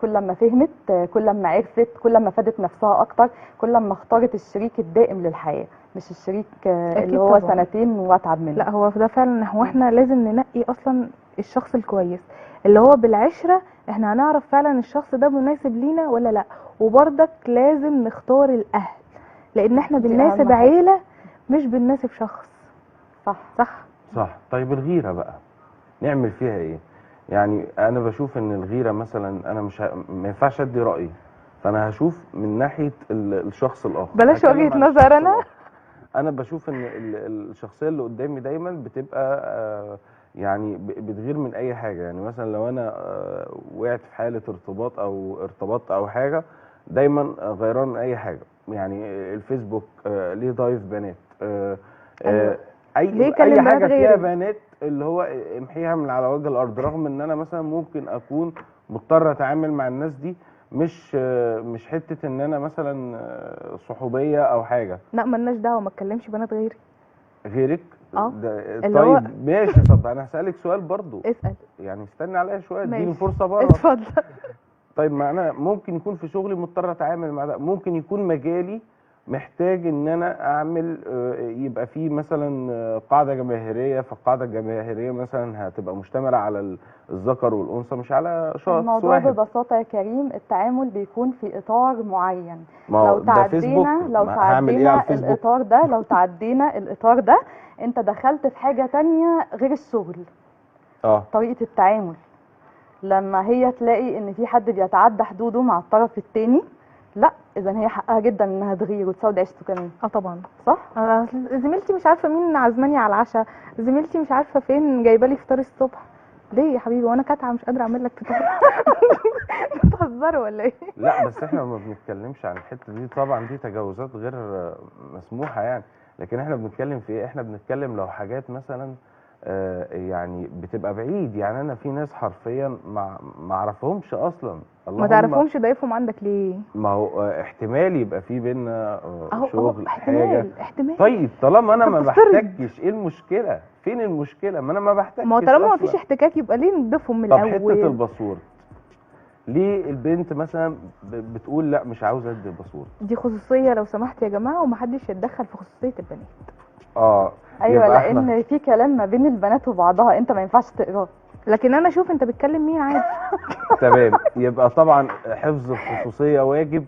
كل ما فهمت، كل ما عرفت، كل ما فادت نفسها اكتر، كل ما اختارت الشريك الدائم للحياه، مش الشريك اللي اكيد هو طبعا. سنتين واتعب منه. لا هو ده فعلا، هو احنا لازم ننقي اصلا الشخص الكويس اللي هو بالعشرة احنا هنعرف فعلا الشخص ده مناسب لينا ولا لا. وبرضك لازم نختار الاهل، لان احنا دي اهم بنناسب حاجه. عيلة مش بنناسب شخص. صح. صح. صح. طيب الغيرة بقى نعمل فيها ايه؟ يعني انا بشوف ان الغيرة مثلا انا مش ما ينفعش ادي رأيي، فانا هشوف من ناحية الشخص الاخر. بلاش هتكلم وجهة عن نظر الشخص انا. الآخر. انا بشوف ان الشخصية اللي قدامي دايما بتبقى يعني بتغير من اي حاجة. يعني مثلا لو انا وقعت في حالة ارتباط او ارتبطت او حاجة، دايما غيران من اي حاجة. يعني الفيسبوك ليه ضايف بنات، ايوه. ليه اي يكلم بنات حاجه فيها غيري؟ بنات اللي هو امحيها من على وجه الارض، رغم ان انا مثلا ممكن اكون مضطر اتعامل مع الناس دي. مش حته ان انا مثلا صحوبيه او حاجه. لا ملناش دعوه، ما تكلمش بنات غيري. غيرك اه. اللي هو طيب ماشي. طب انا هسالك سؤال برضو، اسال. يعني استني عليا شويه، اديني ماشي فرصه بره. اتفضل. طيب ما انا ممكن يكون في شغلي مضطر اتعامل مع ده، ممكن يكون مجالي محتاج ان انا اعمل يبقى فيه مثلا قاعده جماهيريه، فالقاعده الجماهيريه مثلا هتبقى مشتمله على الذكر والانثى مش على شخص الموضوع واحد. ببساطه يا كريم، التعامل بيكون في اطار معين. ما لو هو ده فيسبوك، تعدينا لو هعمل ايه على تعدينا الفيسبوك؟ الاطار ده لو تعدينا الاطار ده انت دخلت في حاجه تانية غير الشغل. اه. طريقه التعامل لما هي تلاقي ان في حد بيتعدى حدوده مع الطرف التاني، لا اذا هي حقها جدا انها تغير وتسود عيشته كمان. اه طبعا. صح. زميلتي مش عارفه مين عازماني على العشاء، زميلتي مش عارفه فين جايبه لي فطار الصبح. ليه يا حبيبي وانا كاتعه مش قادره اعمل لك فطار؟ بتهزروا ولا ايه؟ لا بس احنا ما بنتكلمش عن الحته دي، طبعا دي تجاوزات غير مسموحه يعني. لكن احنا بنتكلم في ايه؟ احنا بنتكلم لو حاجات مثلا يعني بتبقى بعيد. يعني انا في ناس حرفيا ما اعرفهمش اصلا، ما اللهم. تعرفهمش ضايفهم عندك ليه؟ ما هو احتمال يبقى في بينا اهو شغل حاجه. احتمال. طيب طالما انا طب ما افترض. بحتكش، ايه المشكله؟ فين المشكله؟ ما انا ما ما هو بحتكش طالما ما فيش اصلا. احتكاك يبقى ليه نضيفهم من طب حته الاول؟ الباسورد، ليه البنت مثلا بتقول لا مش عاوزه ادي الباسورد؟ دي خصوصيه لو سمحت يا جماعه، ومحدش يتدخل في خصوصيه البنات. اه. ايوه، يبقى احنا لان في كلام ما بين البنات وبعضها انت ما ينفعش تقراه. لكن انا اشوف انت بتكلم مين عادي. تمام. يبقى طبعا حفظ الخصوصيه واجب